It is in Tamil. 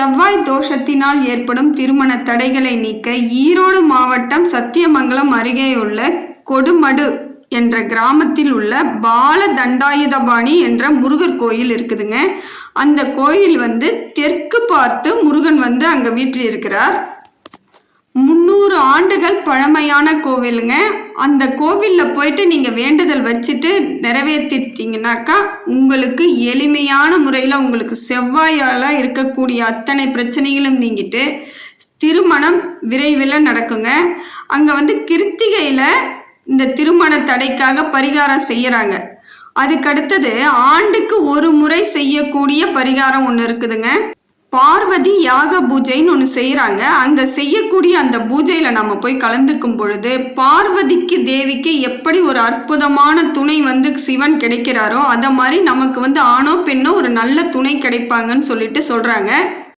செவ்வாய் தோஷத்தினால் ஏற்படும் திருமண தடைகளை நீக்க ஈரோடு மாவட்டம் சத்தியமங்கலம் அருகேயுள்ள கொடுமடு என்ற கிராமத்தில் உள்ள பால தண்டாயுதபாணி என்ற முருகர் கோயில் இருக்குதுங்க. அந்த கோயில் தெற்கு பார்த்து முருகன் அங்க வீற்றில் இருக்கிறார். 300 ஆண்டுகள் பழமையான கோவிலுங்க. அந்த கோவிலில் போயிட்டு நீங்கள் வேண்டுதல் வச்சுட்டு நிறைவேற்றிட்டீங்கன்னாக்கா உங்களுக்கு எளிமையான முறையில் உங்களுக்கு செவ்வாயால் இருக்கக்கூடிய அத்தனை பிரச்சனைகளும் நீங்கிட்டு திருமணம் விரைவில் நடக்குங்க. அங்கே கிருத்திகையில் இந்த திருமண தடைக்காக பரிகாரம் செய்கிறாங்க. அதுக்கடுத்தது ஆண்டுக்கு ஒரு முறை செய்யக்கூடிய பரிகாரம் ஒன்று இருக்குதுங்க. பார்வதி யாக பூஜைன்னு ஒன்று செய்கிறாங்க. அங்கே செய்யக்கூடிய அந்த பூஜையில் நம்ம போய் கலந்துக்கும் பொழுது பார்வதிக்கு தேவிக்கு எப்படி ஒரு அற்புதமான துணை சிவன் கிடைக்கிறாரோ அதை மாதிரி நமக்கு ஆணோ பெண்ணோ ஒரு நல்ல துணை கிடைப்பாங்கன்னு சொல்லிட்டு சொல்கிறாங்க.